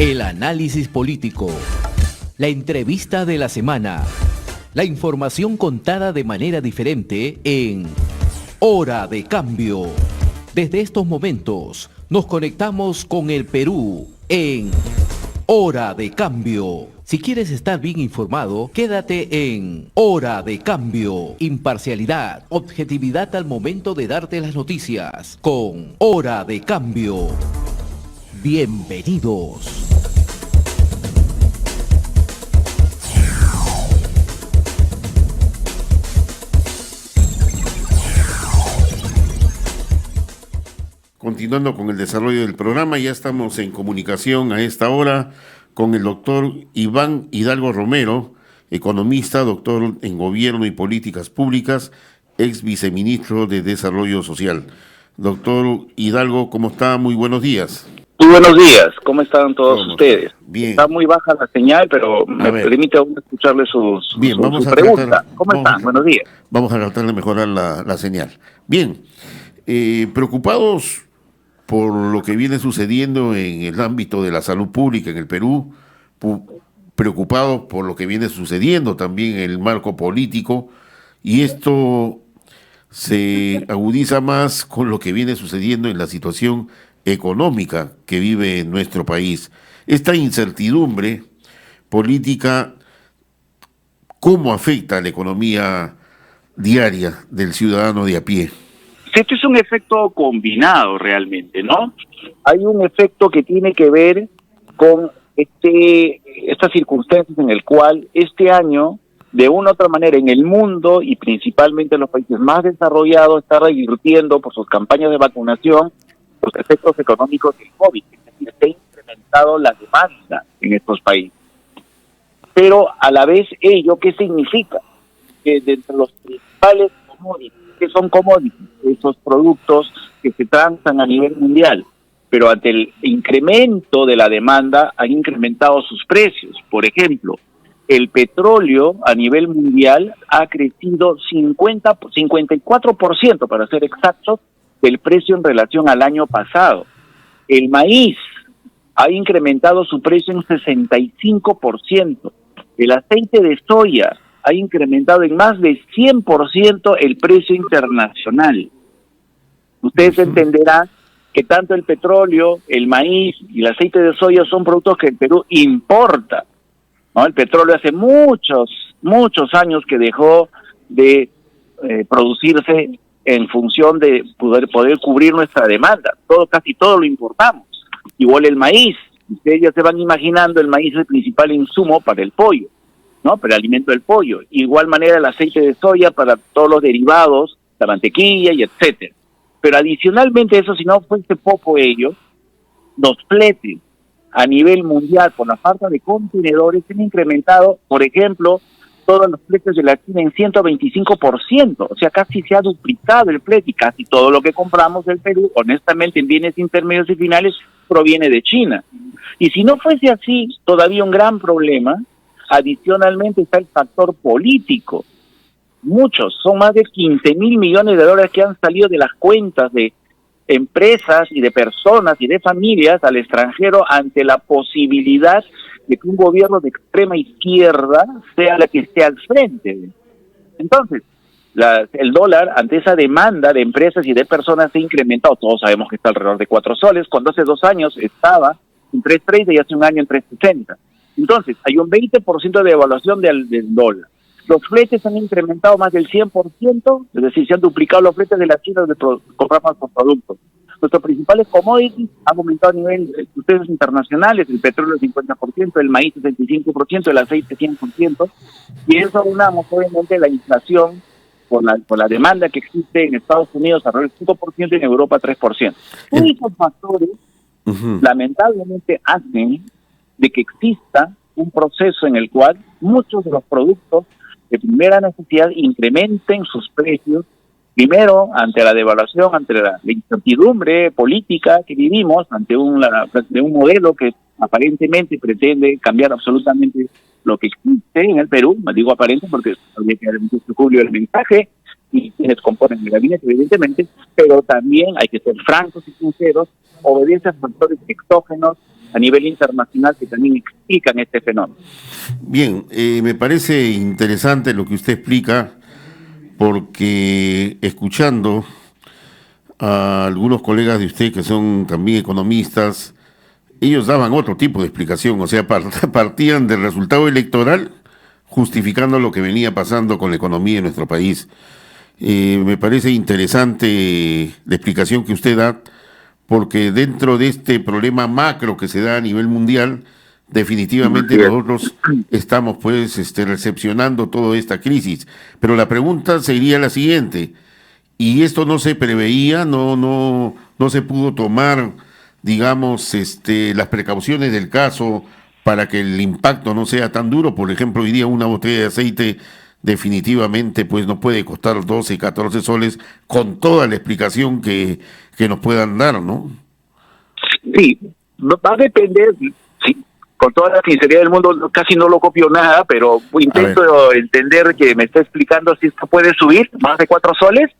El análisis político, la entrevista de la semana, la información contada de manera diferente en Hora de Cambio. Desde estos momentos nos conectamos con el Perú en Hora de Cambio. Si quieres estar bien informado, quédate en Hora de Cambio. Imparcialidad, objetividad al momento de darte las noticias con Hora de Cambio. Bienvenidos. Continuando con el desarrollo del programa, ya estamos en comunicación a esta hora con el doctor Iván Hidalgo Romero, economista, doctor en Gobierno y Políticas Públicas, ex viceministro de Desarrollo Social. Doctor Hidalgo, ¿cómo está? Muy buenos días. Muy buenos días, ¿cómo están todos ustedes? Bien. Está muy baja la señal, pero me permite aún escucharle sus preguntas. ¿Cómo están? Buenos días. Vamos a tratar de mejorar la señal. Bien, preocupados por lo que viene sucediendo en el ámbito de la salud pública en el Perú, preocupados por lo que viene sucediendo también en el marco político, y esto se agudiza más con lo que viene sucediendo en la situación económica que vive nuestro país. Esta incertidumbre política, ¿cómo afecta a la economía diaria del ciudadano de a pie? Este es un efecto combinado realmente, ¿no? Hay un efecto que tiene que ver con estas circunstancias en el cual este año, de una u otra manera, en el mundo y principalmente en los países más desarrollados, está revirtiendo por sus campañas de vacunación los efectos económicos del COVID, es decir, se ha incrementado la demanda en estos países. Pero a la vez ello, ¿qué significa? Que de entre los principales commodities, que son commodities, esos productos que se transan a nivel mundial, pero ante el incremento de la demanda han incrementado sus precios. Por ejemplo, el petróleo a nivel mundial ha crecido 54%, para ser exactos, del precio en relación al año pasado. El maíz ha incrementado su precio en 65%. El aceite de soya ha incrementado en más de 100% el precio internacional. Ustedes entenderán que tanto el petróleo, el maíz y el aceite de soya son productos que el Perú importa, ¿no? El petróleo hace muchos años que dejó de producirse en función de poder cubrir nuestra demanda. Casi todo lo importamos. Igual el maíz. Ustedes ya se van imaginando, el maíz es el principal insumo para el pollo, ¿no? Para el alimento del pollo. Igual manera el aceite de soya para todos los derivados, la mantequilla y etcétera. Pero adicionalmente eso, si no fuese poco ello, los fletes a nivel mundial por la falta de contenedores se han incrementado, por ejemplo, todos los fletes de la China en 125%, o sea, casi se ha duplicado el flete y casi todo lo que compramos del Perú, honestamente, en bienes intermedios y finales, proviene de China. Y si no fuese así, todavía un gran problema. Adicionalmente está el factor político. Son más de 15,000 millones de dólares que han salido de las cuentas de empresas y de personas y de familias al extranjero ante la posibilidad de que un gobierno de extrema izquierda sea la que esté al frente. Entonces, el dólar, ante esa demanda de empresas y de personas, se ha incrementado. Todos sabemos que está alrededor de 4 soles, cuando hace 2 años estaba en 3.30 y hace un año en 3.60. Entonces, hay un 20% de devaluación del dólar. Los fletes han incrementado más del 100%, es decir, se han duplicado los fletes de las China de comprar más por productos. Nuestros principales commodities han aumentado a nivel de precios internacionales, el petróleo 50%, el maíz 65%, el aceite 100%, y eso aunamos obviamente la inflación por la demanda que existe en Estados Unidos alrededor del 5% y en Europa 3%. Todos esos factores lamentablemente hacen de que exista un proceso en el cual muchos de los productos de primera necesidad incrementen sus precios, primero ante la devaluación, ante la incertidumbre política que vivimos, ante un modelo que aparentemente pretende cambiar absolutamente lo que existe en el Perú. Me digo aparente porque habría que dar un julio el mensaje y quienes componen el gabinete, evidentemente, pero también hay que ser francos y sinceros, obedece a factores exógenos a nivel internacional que también explican este fenómeno. Bien, me parece interesante lo que usted explica, porque escuchando a algunos colegas de usted que son también economistas, ellos daban otro tipo de explicación, o sea, partían del resultado electoral justificando lo que venía pasando con la economía en nuestro país. Me parece interesante la explicación que usted da, porque dentro de este problema macro que se da a nivel mundial, definitivamente nosotros estamos pues recepcionando toda esta crisis. Pero la pregunta sería la siguiente: ¿y esto no se preveía? ¿No se pudo tomar, digamos, las precauciones del caso para que el impacto no sea tan duro? Por ejemplo, hoy día una botella de aceite definitivamente pues no puede costar 12, 14 soles, con toda la explicación que nos puedan dar, ¿no? Sí, va a depender, sí, con toda la sinceridad del mundo, casi no lo copio nada, pero intento entender que me está explicando si esto puede subir más de 4 soles.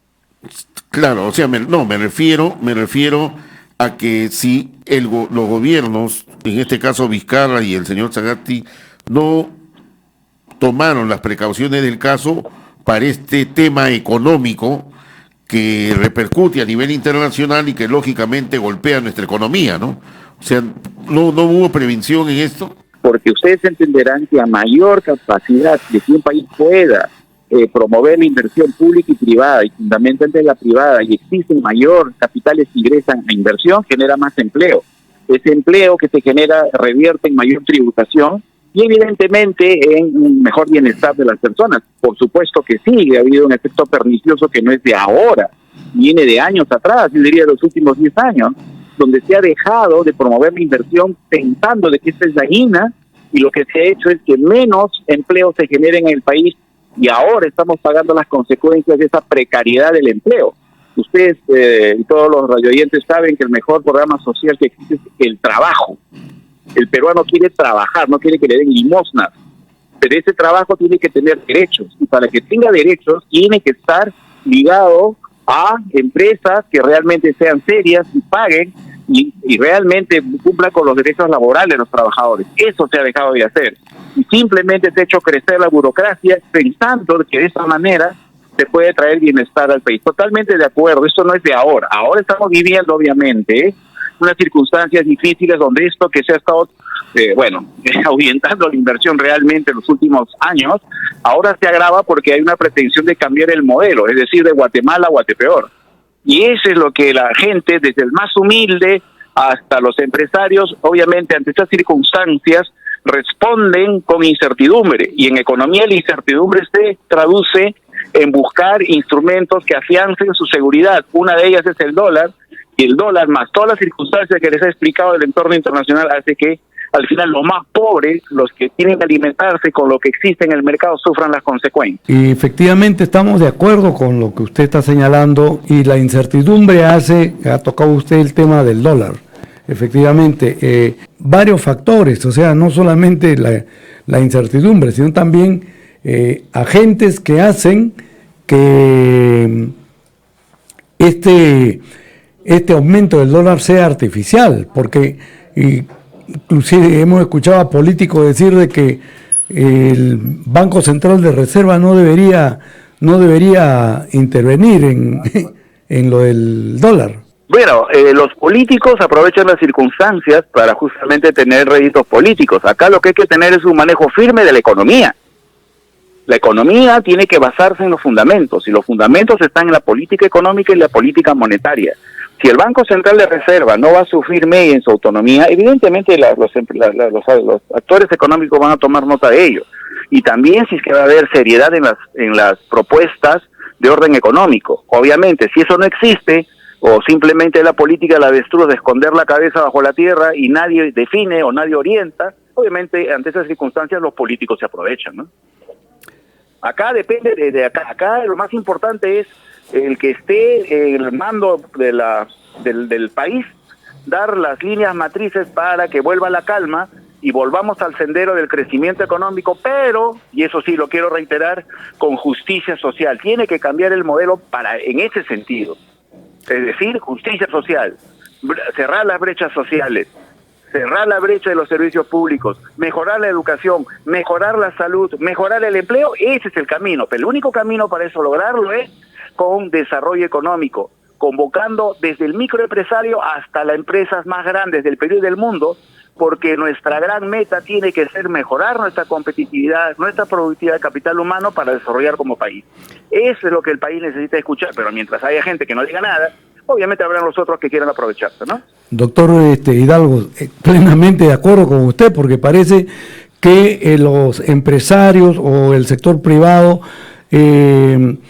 Claro, o sea, me refiero a que si los gobiernos, en este caso Vizcarra y el señor Sagasti, no tomaron las precauciones del caso para este tema económico que repercute a nivel internacional y que lógicamente golpea nuestra economía, ¿no? O sea, no hubo prevención en esto. Porque ustedes entenderán que a mayor capacidad de que un país pueda promover la inversión pública y privada, y fundamentalmente la privada, y existen mayor capitales que ingresan a inversión, genera más empleo. Ese empleo que se genera revierte en mayor tributación y evidentemente en un mejor bienestar de las personas. Por supuesto que sí, ha habido un efecto pernicioso que no es de ahora, viene de años atrás, yo diría de los últimos 10 años, donde se ha dejado de promover la inversión pensando de que esta es dañina, y lo que se ha hecho es que menos empleo se genere en el país, y ahora estamos pagando las consecuencias de esa precariedad del empleo. Ustedes y todos los radioyentes saben que el mejor programa social que existe es el trabajo. El peruano quiere trabajar, no quiere que le den limosnas, pero ese trabajo tiene que tener derechos, y para que tenga derechos tiene que estar ligado a empresas que realmente sean serias y paguen y realmente cumplan con los derechos laborales de los trabajadores. Eso se ha dejado de hacer, y simplemente se ha hecho crecer la burocracia pensando que de esa manera se puede traer bienestar al país. Totalmente de acuerdo, esto no es de ahora. Ahora estamos viviendo, obviamente, unas circunstancias difíciles donde esto que se ha estado, ahuyentando la inversión realmente en los últimos años, ahora se agrava porque hay una pretensión de cambiar el modelo, es decir, de Guatemala a Guatepeor. Y eso es lo que la gente, desde el más humilde hasta los empresarios, obviamente ante estas circunstancias, responden con incertidumbre. Y en economía la incertidumbre se traduce en buscar instrumentos que afiancen su seguridad. Una de ellas es el dólar, y el dólar más todas las circunstancias que les he explicado del entorno internacional hace que al final los más pobres, los que tienen que alimentarse con lo que existe en el mercado, sufran las consecuencias. Y efectivamente estamos de acuerdo con lo que usted está señalando, y la incertidumbre ha tocado usted el tema del dólar. Efectivamente, varios factores, o sea, no solamente la incertidumbre, sino también agentes que hacen que este aumento del dólar sea artificial, porque inclusive hemos escuchado a políticos decir de que el Banco Central de Reserva no debería intervenir en lo del dólar. Bueno, los políticos aprovechan las circunstancias para justamente tener réditos políticos. Acá lo que hay que tener es un manejo firme de la economía. La economía tiene que basarse en los fundamentos, y los fundamentos están en la política económica y la política monetaria. Si el Banco Central de Reserva no va a su firme y en su autonomía, evidentemente los actores económicos van a tomar nota de ello. Y también si es que va a haber seriedad en las propuestas de orden económico. Obviamente, si eso no existe, o simplemente la política la avestruz de esconder la cabeza bajo la tierra y nadie define o nadie orienta, obviamente ante esas circunstancias los políticos se aprovechan, ¿no? Acá depende de acá lo más importante es el que esté en el mando del país, dar las líneas matrices para que vuelva la calma y volvamos al sendero del crecimiento económico, pero, y eso sí lo quiero reiterar, con justicia social. Tiene que cambiar el modelo en ese sentido. Es decir, justicia social, cerrar las brechas sociales, cerrar la brecha de los servicios públicos, mejorar la educación, mejorar la salud, mejorar el empleo. Ese es el camino, pero el único camino para eso lograrlo es con desarrollo económico, convocando desde el microempresario hasta las empresas más grandes del Perú y del mundo, porque nuestra gran meta tiene que ser mejorar nuestra competitividad, nuestra productividad de capital humano para desarrollar como país. Eso es lo que el país necesita escuchar, pero mientras haya gente que no diga nada, obviamente habrán los otros que quieran aprovecharse, ¿no? Doctor Hidalgo, plenamente de acuerdo con usted, porque parece que los empresarios o el sector privado, en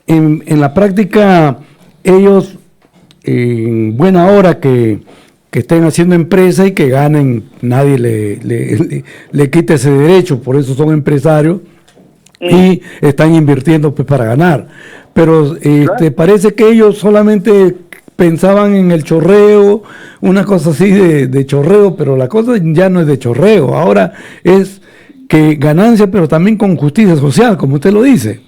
la práctica, ellos en buena hora que estén haciendo empresa y que ganen, nadie le quite ese derecho, por eso son empresarios y están invirtiendo pues para ganar. Pero parece que ellos solamente pensaban en el chorreo, una cosa así de chorreo, pero la cosa ya no es de chorreo, ahora es que ganancia, pero también con justicia social, como usted lo dice.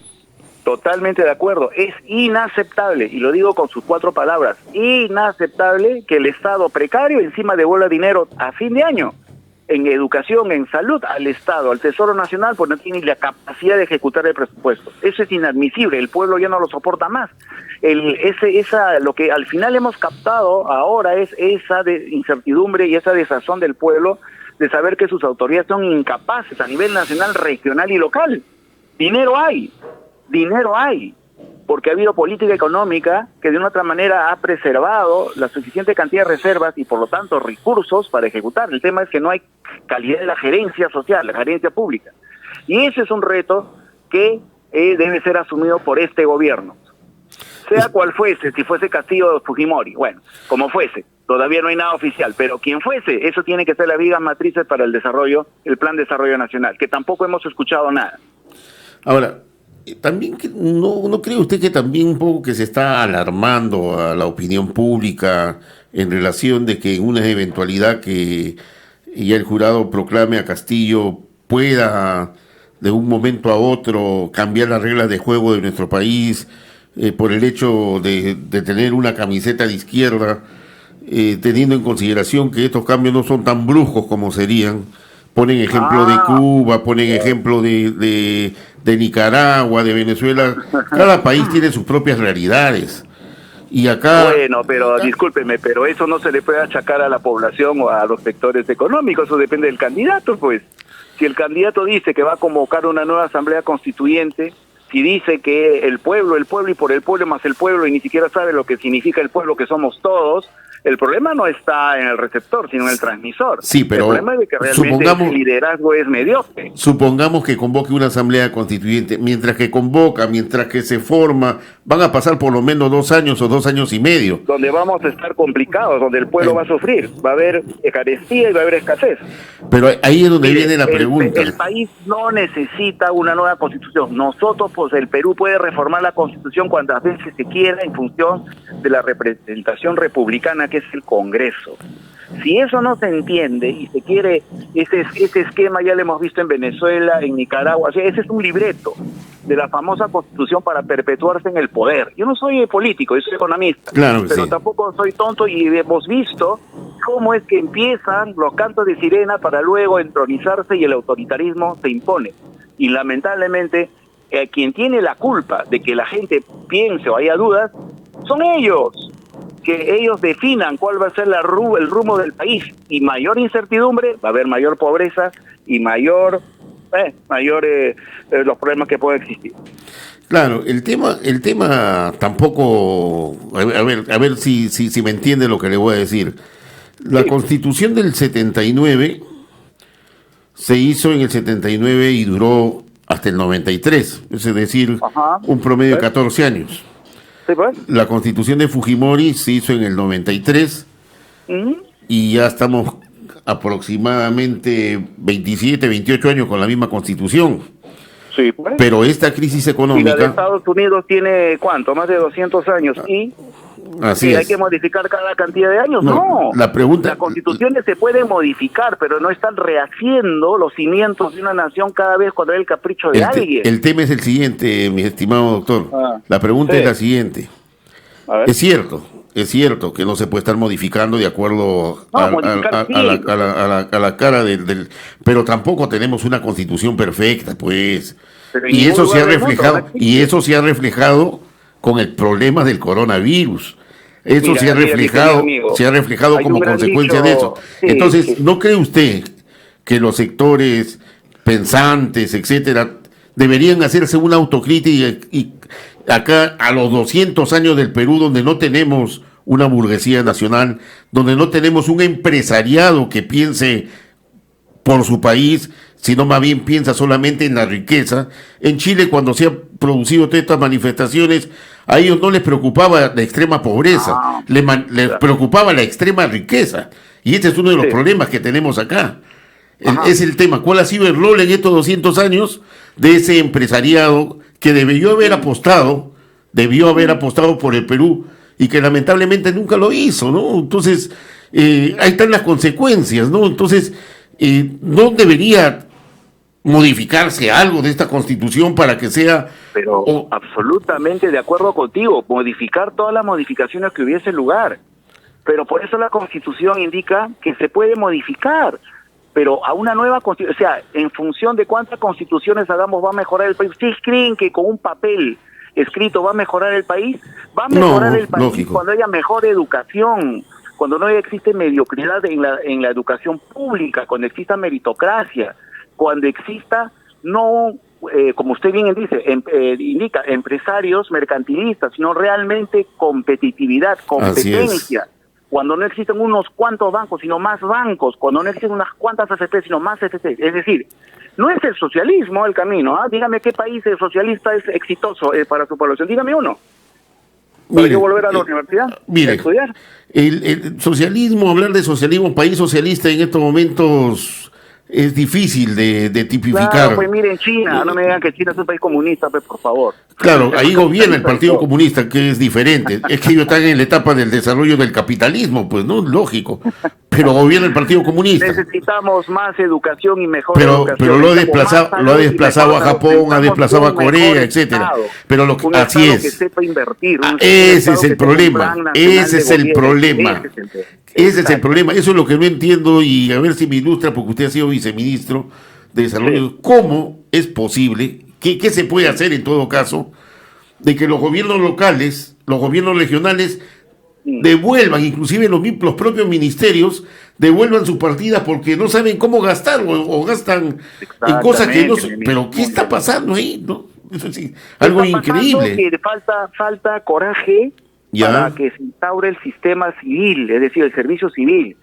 Totalmente de acuerdo. Es inaceptable, y lo digo con sus 4 palabras, inaceptable que el Estado precario encima devuelva dinero a fin de año en educación, en salud, al Estado, al Tesoro Nacional, pues no tiene la capacidad de ejecutar el presupuesto. Eso es inadmisible, el pueblo ya no lo soporta más. Lo que al final hemos captado ahora es esa incertidumbre y esa desazón del pueblo de saber que sus autoridades son incapaces a nivel nacional, regional y local. Dinero hay, porque ha habido política económica que de una otra manera ha preservado la suficiente cantidad de reservas y por lo tanto recursos para ejecutar. El tema es que no hay calidad de la gerencia social, la gerencia pública. Y ese es un reto que debe ser asumido por este gobierno. Sea cual fuese, si fuese Castillo o Fujimori, bueno, como fuese, todavía no hay nada oficial, pero quien fuese, eso tiene que ser la viga matrices para el desarrollo, el Plan de Desarrollo Nacional, que tampoco hemos escuchado nada. Ahora, también, ¿no cree usted que también un poco que se está alarmando a la opinión pública en relación de que en una eventualidad que ya el jurado proclame a Castillo pueda de un momento a otro cambiar las reglas de juego de nuestro país por el hecho de tener una camiseta de izquierda, teniendo en consideración que estos cambios no son tan bruscos como serían? Ponen ejemplo de Cuba, ponen ejemplo de Nicaragua, de Venezuela. Cada país tiene sus propias realidades. Y acá... Bueno, pero discúlpeme, pero eso no se le puede achacar a la población o a los sectores económicos, eso depende del candidato, pues. Si el candidato dice que va a convocar una nueva asamblea constituyente, si dice que el pueblo y por el pueblo más el pueblo, y ni siquiera sabe lo que significa el pueblo, que somos todos, el problema no está en el receptor, sino en el transmisor. Sí, pero el problema es de que realmente el liderazgo es mediocre. Supongamos que convoque una asamblea constituyente. Mientras que convoca, mientras que se forma, van a pasar por lo menos 2 años o 2 años y medio. Donde vamos a estar complicados, donde el pueblo va a sufrir. Va a haber carestía y va a haber escasez. Pero ahí es donde viene la pregunta. El país no necesita una nueva constitución. Nosotros, pues el Perú puede reformar la constitución cuantas veces se quiera en función de la representación republicana que es el Congreso. Si eso no se entiende y se quiere, ese esquema ya lo hemos visto en Venezuela, en Nicaragua, o sea, ese es un libreto de la famosa constitución para perpetuarse en el poder. Yo no soy político, yo soy economista, claro, pero sí, tampoco soy tonto y hemos visto cómo es que empiezan los cantos de sirena para luego entronizarse y el autoritarismo se impone. Y lamentablemente, quien tiene la culpa de que la gente piense o haya dudas, son ellos. Que ellos definan cuál va a ser el rumbo del país, y mayor incertidumbre, va a haber mayor pobreza y mayor los problemas que pueden existir. Claro, el tema tampoco, a ver si me entiende lo que le voy a decir. La Sí. Constitución del 79 se hizo en el 79 y duró hasta el 93, es decir, Ajá. un promedio de 14 años. ¿Sí, pues? La Constitución de Fujimori se hizo en el 93 y ya estamos aproximadamente 27, 28 años con la misma Constitución. Sí, pues. Pero esta crisis Y la de económica... Estados Unidos tiene, ¿cuánto? Más de 200 años. ¿Y Así hay es. que modificar cada cantidad de años? No, No. la pregunta- Las constituciones se pueden modificar, pero no están rehaciendo los cimientos de una nación cada vez cuando hay el capricho de alguien. El tema es el siguiente, mi estimado doctor. Ah, La pregunta sí. es la siguiente. A ver. Es cierto, Es cierto que no se puede estar modificando de acuerdo No, modificar sí. a la cara del... Pero tampoco tenemos una constitución perfecta, pues. Pero en Y ningún eso se ha lugar del mundo, reflejado, ¿no? y eso se ha reflejado con el problema del coronavirus. Eso Mira, se ha mira, mi reflejado, querido amigo, se ha reflejado hay como un gran consecuencia dicho, de eso. sí, Entonces, sí. ¿no cree usted que los sectores pensantes, etcétera, deberían hacerse una autocrítica y acá a los 200 años del Perú, donde no tenemos una burguesía nacional, donde no tenemos un empresariado que piense por su país, sino más bien piensa solamente en la riqueza? En Chile, cuando se han producido todas estas manifestaciones, a ellos no les preocupaba la extrema pobreza, les preocupaba la extrema riqueza. Y este es uno de los Sí. problemas que tenemos acá. Ajá. Es el tema. ¿Cuál ha sido el rol en estos 200 años de ese empresariado que debió haber apostado por el Perú y que lamentablemente nunca lo hizo, ¿no? Entonces, ahí están las consecuencias, ¿no? Entonces, ¿no debería modificarse algo de esta Constitución para que sea... Pero absolutamente de acuerdo contigo, modificar todas las modificaciones que hubiese lugar. Pero por eso la Constitución indica que se puede modificar, pero a una nueva Constitución, o sea, en función de cuántas constituciones hagamos va a mejorar el país. ¿Ustedes creen que con un papel escrito va a mejorar el país? Va a mejorar No, el país lógico. cuando haya mejor educación, cuando no existe mediocridad en la educación pública, cuando exista meritocracia, cuando exista no... como usted bien dice, indica, empresarios mercantilistas, sino realmente competitividad, competencia. Cuando no existen unos cuantos bancos, sino más bancos, cuando no existen unas cuantas AFP, sino más AFP. Es decir, no es el socialismo el camino. Dígame qué país socialista es exitoso para su población. Dígame uno. ¿Para yo volver a la universidad? Mire, ¿A estudiar? El socialismo, hablar de socialismo, país socialista en estos momentos es difícil de tipificar. Claro, pues miren China, no me digan que China es un país comunista, pues por favor. Claro, ahí gobierna el Partido Comunista, que es diferente. Es que ellos están en la etapa del desarrollo del capitalismo, pues no, lógico. Pero gobierna el Partido Comunista. Necesitamos más educación y mejor Pero educación. lo ha Necesitamos más desplazado salud y a mejor Japón, salud. ha desplazado a Necesitamos un Corea, mejor etcétera. Estado. Pero Un así Estado es. que sepa invertir. Ese Estado es el que tenga un problema. plan nacional Ese de es el gobierno. problema. Ese es el problema. Ese es el Exacto. problema. Eso es lo que no entiendo, y a ver si me ilustra, porque usted ha sido viceministro de Desarrollo. Sí. ¿Cómo es posible? ¿Qué se puede hacer en todo caso? De que los gobiernos locales, los gobiernos regionales devuelvan, inclusive los propios ministerios, devuelvan sus partidas porque no saben cómo gastar o gastan en cosas que no... Pero ¿qué está pasando ahí? ¿No? Eso sí, algo Está pasando increíble. que falta coraje Ya. para que se instaure el sistema civil, es decir, el servicio civil.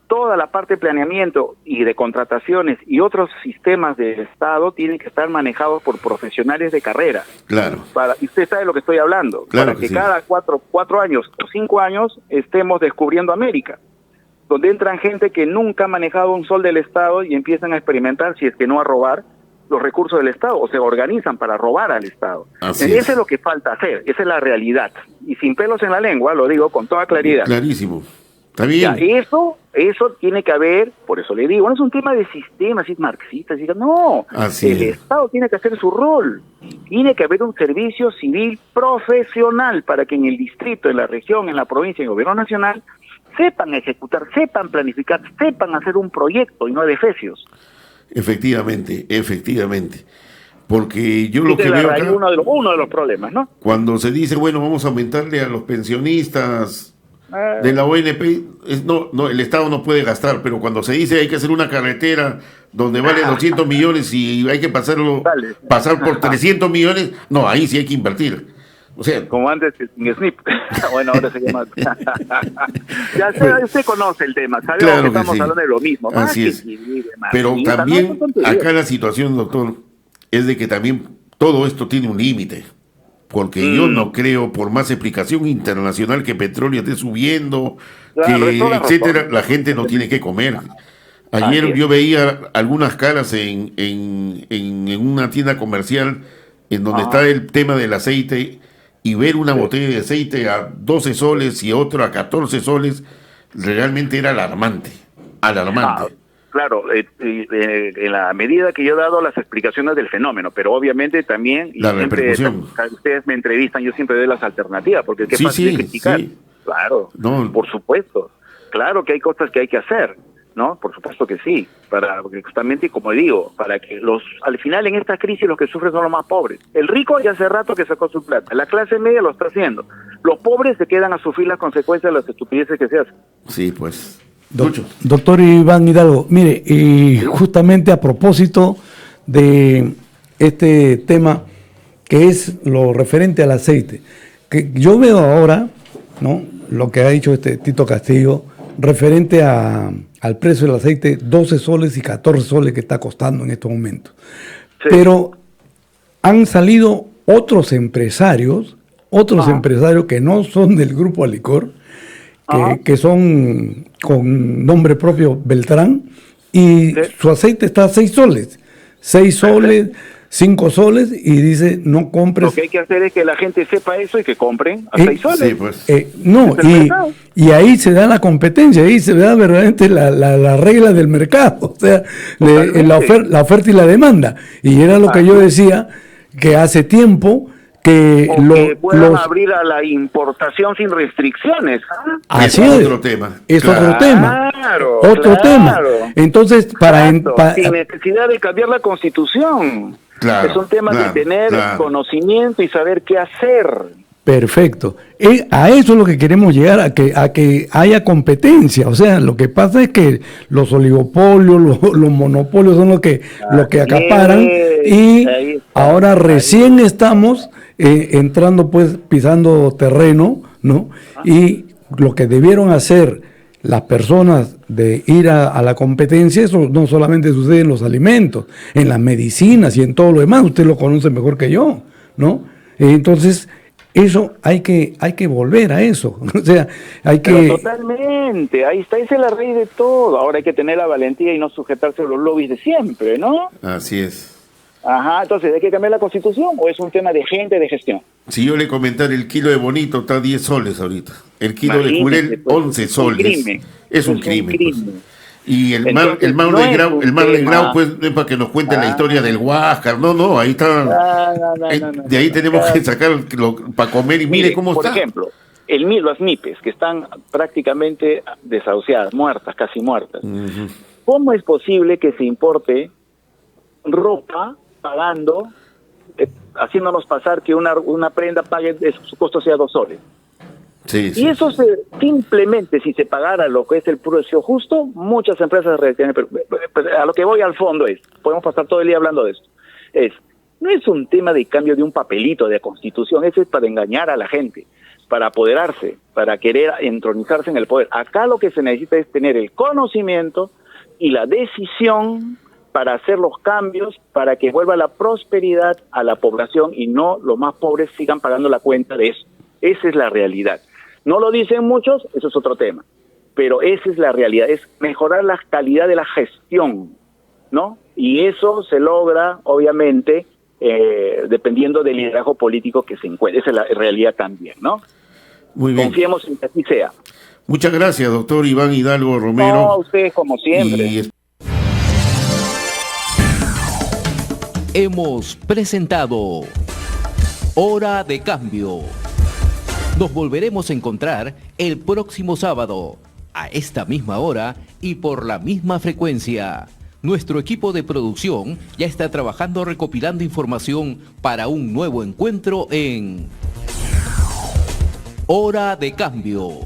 Toda la parte de planeamiento y de contrataciones y otros sistemas del Estado tienen que estar manejados por profesionales de carrera. Claro. Y usted sabe de lo que estoy hablando. Claro Para que que sí. cada 4 años o 5 años estemos descubriendo América, donde entran gente que nunca ha manejado un sol del Estado y empiezan a experimentar, si es que no a robar, los recursos del Estado, o se organizan para robar al Estado. Así Eso es. es lo que falta hacer, esa es la realidad. Y sin pelos en la lengua, lo digo con toda claridad. Clarísimo. Está bien. Ya, eso tiene que haber, por eso le digo, no es un tema de sistema, si es marxista, no, Así el es. Estado tiene que hacer su rol, tiene que haber un servicio civil profesional para que en el distrito, en la región, en la provincia, en el gobierno nacional, sepan ejecutar, sepan planificar, sepan hacer un proyecto y no adefesios. Efectivamente. Porque yo lo Esa que es la veo raíz, acá, uno de los problemas, ¿no? cuando se dice, bueno, vamos a aumentarle a los pensionistas de la ONP, el Estado no puede gastar, pero cuando se dice hay que hacer una carretera donde vale 200 millones y hay que pasar por 300 millones, no, ahí sí hay que invertir. O sea, Como antes sin SNIP. Bueno, ahora se llama. Ya usted conoce el tema, sabemos Claro que que estamos sí. hablando de lo mismo. Más Así que es. civil, pero marxista, también no, son tonterías. acá la situación, doctor, es de que también todo esto tiene un límite. Porque yo no creo, por más explicación internacional, que petróleo esté subiendo, Claro, que es toda la etcétera, razón. la gente no tiene que comer. Así Ayer es. yo veía algunas caras en una tienda comercial en donde está el tema del aceite, y ver una botella de aceite a 12 soles y otra a 14 soles, realmente era alarmante. Claro, en la medida que yo he dado las explicaciones del fenómeno, pero obviamente también, y La siempre, repercusión. ustedes me entrevistan, yo siempre doy las alternativas, porque qué Sí, fácil sí, es criticar. sí. claro, No. por supuesto. Claro que hay cosas que hay que hacer, ¿no? Por supuesto que sí, porque justamente, como digo, para que al final en esta crisis los que sufren son los más pobres. El rico ya hace rato que sacó su plata, la clase media lo está haciendo. Los pobres se quedan a sufrir las consecuencias de las estupideces que se hacen. Sí, pues. Doctor Iván Hidalgo, mire, y justamente a propósito de este tema que es lo referente al aceite, que yo veo ahora, ¿no?, lo que ha dicho Tito Castillo referente al precio del aceite, 12 soles y 14 soles que está costando en estos momentos. Sí. Pero han salido otros empresarios que no son del Grupo Alicor, que son con nombre propio Beltrán, y su aceite está a 6 soles. 6 soles, 5 soles, y dice, no compres. Lo que hay que hacer es que la gente sepa eso y que compren a 6 soles. Sí, pues. No, y ahí se da la competencia, ahí se da verdaderamente la regla del mercado, o sea, la oferta y la demanda. Y era lo que yo decía, que hace tiempo que puedan abrir a la importación sin restricciones. Así es otro tema. Es otro tema. Otro tema. Entonces, sin necesidad de cambiar la Constitución. Claro, es un tema de tener conocimiento y saber qué hacer. Perfecto. A eso es lo que queremos llegar, a que haya competencia. O sea, lo que pasa es que los oligopolios, los monopolios son los que acaparan, y ahora recién estamos entrando, pues, pisando terreno, ¿no? Y lo que debieron hacer las personas de ir a la competencia, eso no solamente sucede en los alimentos, en las medicinas y en todo lo demás. Usted lo conoce mejor que yo, ¿no? Entonces, eso hay que volver a eso. O sea, hay que... Pero totalmente, ahí está, esa es la raíz de todo. Ahora hay que tener la valentía y no sujetarse a los lobbies de siempre, ¿no? Así es. Ajá, entonces, ¿hay que cambiar la Constitución o es un tema de gente, de gestión? Si yo le comentara, el kilo de bonito está a 10 soles ahorita. El kilo de jurel, 11 soles. Es un crimen. Pues. Y el mar del Grau, pues, no es para que nos cuenten la historia del Huáscar. No, ahí está. De ahí tenemos que sacar para comer y mire cómo está. Por ejemplo, las MIPES, que están prácticamente desahuciadas, muertas, casi muertas. Uh-huh. ¿Cómo es posible que se importe ropa pagando, haciéndonos pasar que una prenda pague, su costo sea 2 soles? Sí, sí. Y eso simplemente, si se pagara lo que es el precio justo, muchas empresas reaccionan. Pero a lo que voy al fondo podemos pasar todo el día hablando de esto, no es un tema de cambio de un papelito de Constitución, eso es para engañar a la gente, para apoderarse, para querer entronizarse en el poder. Acá lo que se necesita es tener el conocimiento y la decisión para hacer los cambios, para que vuelva la prosperidad a la población y no los más pobres sigan pagando la cuenta de eso. Esa es la realidad. No lo dicen muchos, eso es otro tema, pero esa es la realidad, es mejorar la calidad de la gestión, ¿no? Y eso se logra, obviamente, dependiendo del liderazgo político que se encuentre. Esa es la realidad también, ¿no? Muy bien. Confiemos en que así sea. Muchas gracias, doctor Iván Hidalgo Romero. No, a ustedes como siempre. Hemos presentado Hora de Cambio. Nos volveremos a encontrar el próximo sábado, a esta misma hora y por la misma frecuencia. Nuestro equipo de producción ya está trabajando recopilando información para un nuevo encuentro en Hora de Cambio.